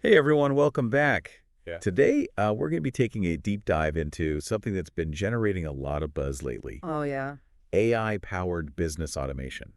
Hey everyone, welcome back. Yeah. Today, we're going to be taking a deep dive into something that's been generating a lot of buzz lately, Oh, yeah. AI-powered business automation.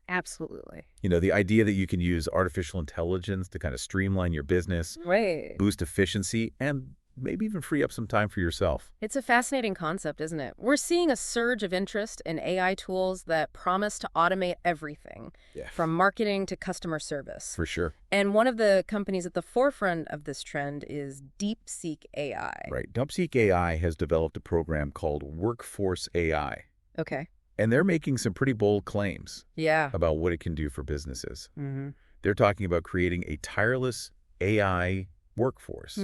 Absolutely. The idea that you can use artificial intelligence to kind of streamline your business, Right. boost efficiency, and maybe even free up some time for yourself. It's a fascinating concept, isn't it? We're seeing a surge of interest in AI tools that promise to automate everything, Yeah, from marketing to customer service. for sure. And one of the companies at the forefront of this trend is DeepSeek AI. Right. DeepSeek AI has developed a program called Workforce AI, Okay. and they're making some pretty bold claims Yeah. about what it can do for businesses. Mm-hmm. They're talking about creating a tireless AI workforce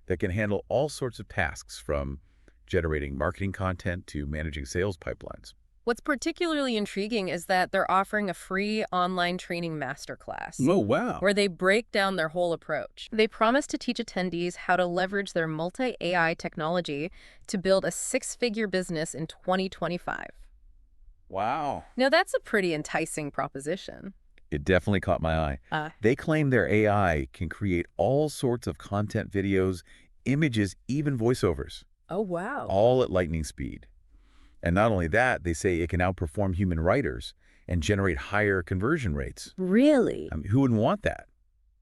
that can handle all sorts of tasks from generating marketing content to managing sales pipelines. What's particularly intriguing is that they're offering a free online training masterclass Oh, wow. where they break down their whole approach. They promise to teach attendees how to leverage their multi-AI technology to build a six-figure business in 2025. Wow. Now, that's a pretty enticing proposition. It definitely caught my eye. They claim their AI can create all sorts of content videos, images, even voiceovers, Oh, wow. all at lightning speed. And not only that, they say it can outperform human writers and generate higher conversion rates. Really? I mean, who wouldn't want that?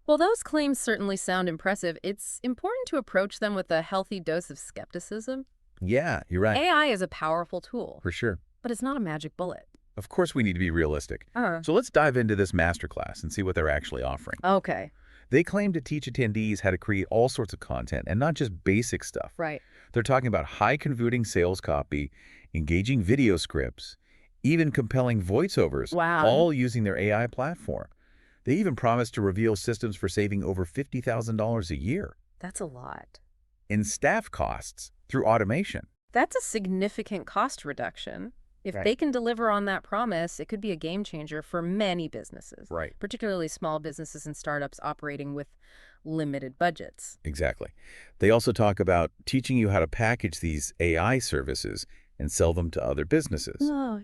Well, those claims certainly sound impressive. It's important to approach them with a healthy dose of skepticism. Yeah, you're right. AI is a powerful tool, For sure. but it's not a magic bullet. Of course, we need to be realistic. So let's dive into this masterclass and see what they're actually offering. Okay. They claim to teach attendees how to create all sorts of content and not just basic stuff. Right. They're talking about high-converting sales copy, engaging video scripts, even compelling voiceovers, Wow. all using their AI platform. They even promise to reveal systems for saving over $50,000 a year That's a lot. in staff costs through automation. That's a significant cost reduction. If Right. they can deliver on that promise, it could be a game changer for many businesses, Right. particularly small businesses and startups operating with limited budgets. Exactly. They also talk about teaching you how to package these AI services and sell them to other businesses, Oh,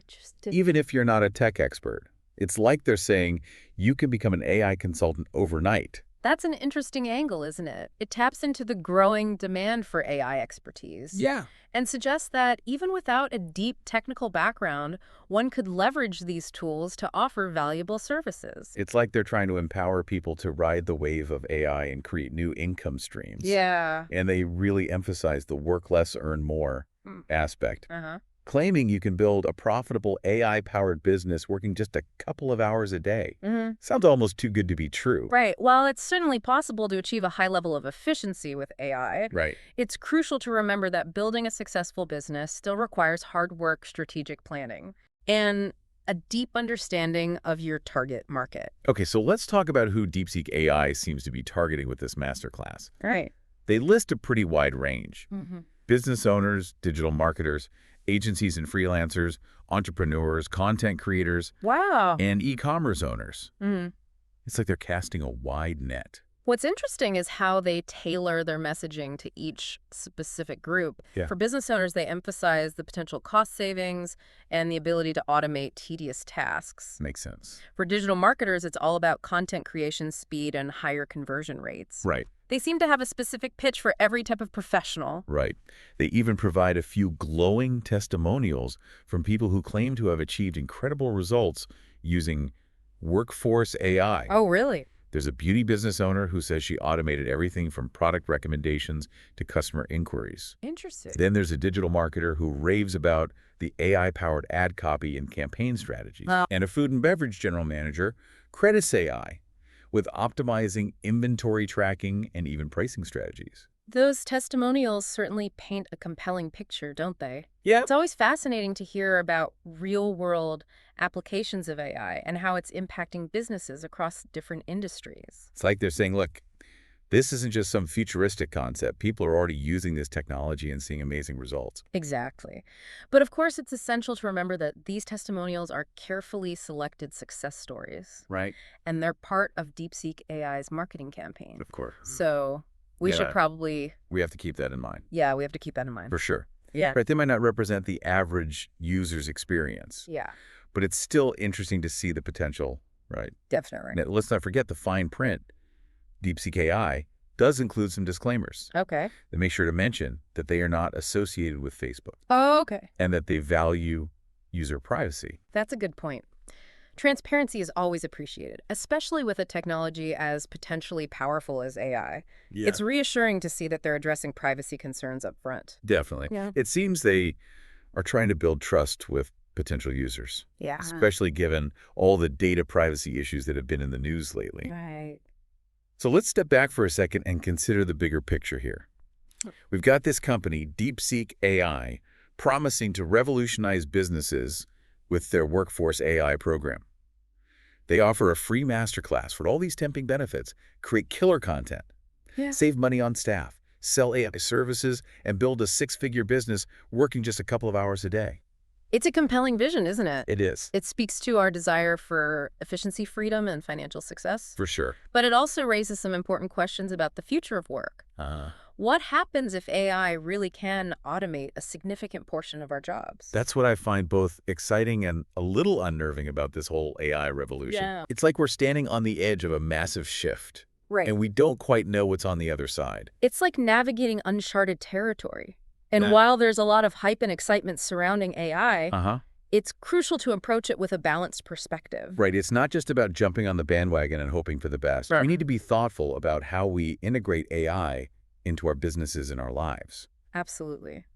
even if you're not a tech expert. It's like they're saying you can become an AI consultant overnight. That's an interesting angle, isn't it? It taps into the growing demand for AI expertise. Yeah. And suggests that even without a deep technical background, one could leverage these tools to offer valuable services. It's like they're trying to empower people to ride the wave of AI and create new income streams. Yeah. And they really emphasize the work less, earn more Mm. aspect, Uh-huh. claiming you can build a profitable AI-powered business working just a couple of hours a day. Sounds almost too good to be true. Right. While it's certainly possible to achieve a high level of efficiency with AI, Right. it's crucial to remember that building a successful business still requires hard work, strategic planning, and a deep understanding of your target market. Okay, so let's talk about who DeepSeek AI seems to be targeting with this masterclass. Right. They list a pretty wide range. Mm-hmm. Business owners, digital marketers, agencies and freelancers, entrepreneurs, content creators, Wow. and e-commerce owners. Mm-hmm. It's like they're casting a wide net. What's interesting is how they tailor their messaging to each specific group. Yeah. For business owners, they emphasize the potential cost savings and the ability to automate tedious tasks. Makes sense. For digital marketers, it's all about content creation speed and higher conversion rates. Right, They seem to have a specific pitch for every type of professional. right. They even provide a few glowing testimonials from people who claim to have achieved incredible results using Workforce AI. Oh, really? There's a beauty business owner who says she automated everything from product recommendations to customer inquiries. Interesting. Then there's a digital marketer who raves about the AI-powered ad copy and campaign strategies. Wow. And a food and beverage general manager credits AI with optimizing inventory tracking and even pricing strategies. Those testimonials certainly paint a compelling picture, don't they? Yeah. It's always fascinating to hear about real-world applications of AI and how it's impacting businesses across different industries. It's like they're saying, look, this isn't just some futuristic concept. People are already using this technology and seeing amazing results. Exactly. But of course, it's essential to remember that these testimonials are carefully selected success stories, Right? and they're part of DeepSeek AI's marketing campaign. Of course. So we should Yeah. probably, We have to keep that in mind. yeah, we have to keep that in mind. For sure. Yeah. Right, they might not represent the average user's experience, Yeah, but it's still interesting to see the potential, right? definitely. Now, let's not forget the fine print. DeepSeek AI does include some disclaimers. Okay. They make sure to mention that they are not associated with Facebook Oh, okay. and that they value user privacy. That's a good point. Transparency is always appreciated, especially with a technology as potentially powerful as AI. Yeah. It's reassuring to see that they're addressing privacy concerns up front. Definitely. Yeah. It seems they are trying to build trust with potential users, Yeah. especially given all the data privacy issues that have been in the news lately. Right. So let's step back for a second and consider the bigger picture here. We've got this company, DeepSeek AI, promising to revolutionize businesses with their workforce AI program. They offer a free masterclass for all these tempting benefits, create killer content, Yeah. save money on staff, sell AI services, and build a six-figure business working just a couple of hours a day. It's a compelling vision, isn't it? It is. It speaks to our desire for efficiency, freedom, and financial success. For sure. But it also raises some important questions about the future of work. What happens if AI really can automate a significant portion of our jobs? That's what I find both exciting and a little unnerving about this whole AI revolution. Yeah. It's like we're standing on the edge of a massive shift, Right. and we don't quite know what's on the other side. It's like navigating uncharted territory. And That- while there's a lot of hype and excitement surrounding AI, Uh-huh. it's crucial to approach it with a balanced perspective. Right. It's not just about jumping on the bandwagon and hoping for the best. Right. We need to be thoughtful about how we integrate AI into our businesses and our lives. Absolutely.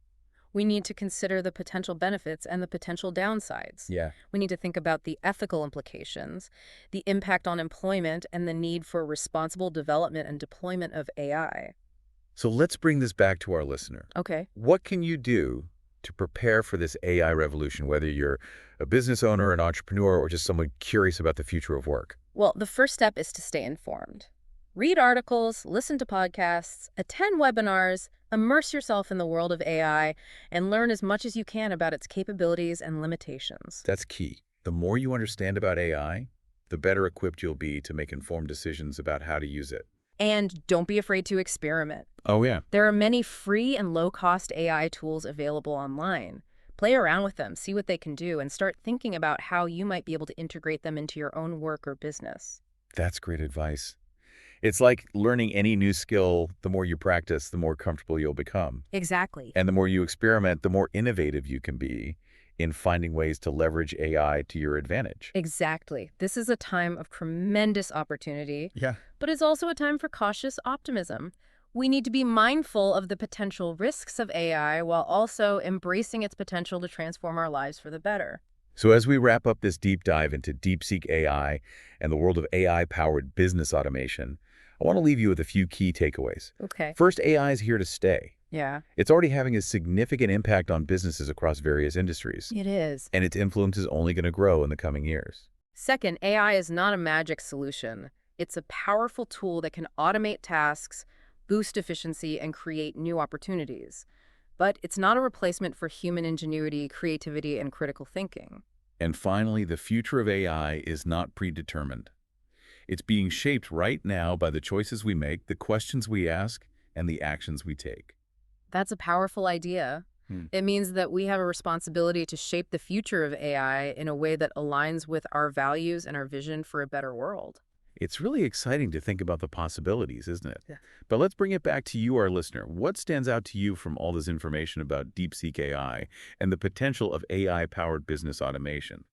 We need to consider the potential benefits and the potential downsides. Yeah. We need to think about the ethical implications, the impact on employment, and the need for responsible development and deployment of AI. So let's bring this back to our listener. Okay. What can you do to prepare for this AI revolution, whether you're a business owner, an entrepreneur, or just someone curious about the future of work? Well, the first step is to stay informed. Read articles, listen to podcasts, attend webinars, immerse yourself in the world of AI, and learn as much as you can about its capabilities and limitations. That's key. The more you understand about AI, the better equipped you'll be to make informed decisions about how to use it. And don't be afraid to experiment. Oh, yeah. There are many free and low-cost AI tools available online. Play around with them, see what they can do, and start thinking about how you might be able to integrate them into your own work or business. That's great advice. It's like learning any new skill. The more you practice, the more comfortable you'll become. Exactly. And the more you experiment, the more innovative you can be in finding ways to leverage AI to your advantage. Exactly. This is a time of tremendous opportunity, Yeah. but it's also a time for cautious optimism. We need to be mindful of the potential risks of AI while also embracing its potential to transform our lives for the better. So as we wrap up this deep dive into DeepSeek AI and the world of AI-powered business automation, I want to leave you with a few key takeaways. Okay. First, AI is here to stay. Yeah, It's already having a significant impact on businesses across various industries, it is. and its influence is only going to grow in the coming years. Second, AI is not a magic solution. It's a powerful tool that can automate tasks, boost efficiency, and create new opportunities. But it's not a replacement for human ingenuity, creativity, and critical thinking. And finally, the future of AI is not predetermined. It's being shaped right now by the choices we make, the questions we ask, and the actions we take. That's a powerful idea. It means that we have a responsibility to shape the future of AI in a way that aligns with our values and our vision for a better world. It's really exciting to think about the possibilities, isn't it? Yeah. But let's bring it back to you, our listener. What stands out to you from all this information about DeepSeek AI and the potential of AI-powered business automation?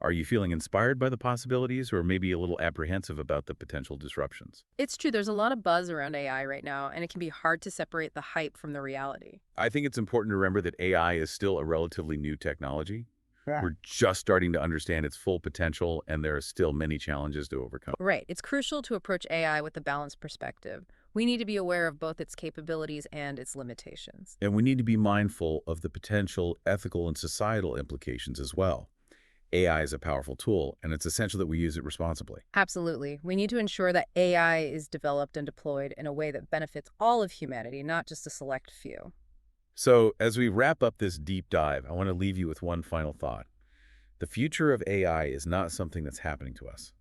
Are you feeling inspired by the possibilities or maybe a little apprehensive about the potential disruptions? It's true, there's a lot of buzz around AI right now, and it can be hard to separate the hype from the reality. I think it's important to remember that AI is still a relatively new technology. We're just starting to understand its full potential, and there are still many challenges to overcome. Right. It's crucial to approach AI with a balanced perspective. We need to be aware of both its capabilities and its limitations. And we need to be mindful of the potential ethical and societal implications as well. AI is a powerful tool, and it's essential that we use it responsibly. Absolutely. We need to ensure that AI is developed and deployed in a way that benefits all of humanity, not just a select few. So, as we wrap up this deep dive, I want to leave you with one final thought. The future of AI is not something that's happening to us.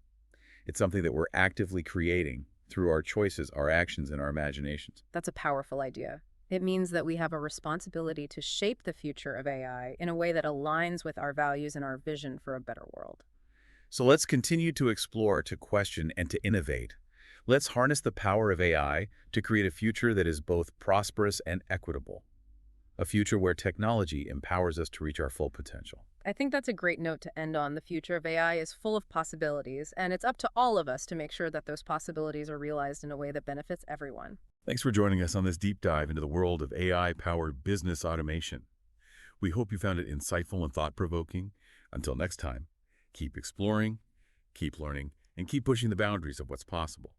It's something that we're actively creating through our choices, our actions, and our imaginations. That's a powerful idea. It means that we have a responsibility to shape the future of AI in a way that aligns with our values and our vision for a better world. So let's continue to explore, to question, and to innovate. Let's harness the power of AI to create a future that is both prosperous and equitable. A future where technology empowers us to reach our full potential. I think that's a great note to end on. The future of AI is full of possibilities, and it's up to all of us to make sure that those possibilities are realized in a way that benefits everyone. Thanks for joining us on this deep dive into the world of AI-powered business automation. We hope you found it insightful and thought-provoking. Until next time, keep exploring, keep learning, and keep pushing the boundaries of what's possible.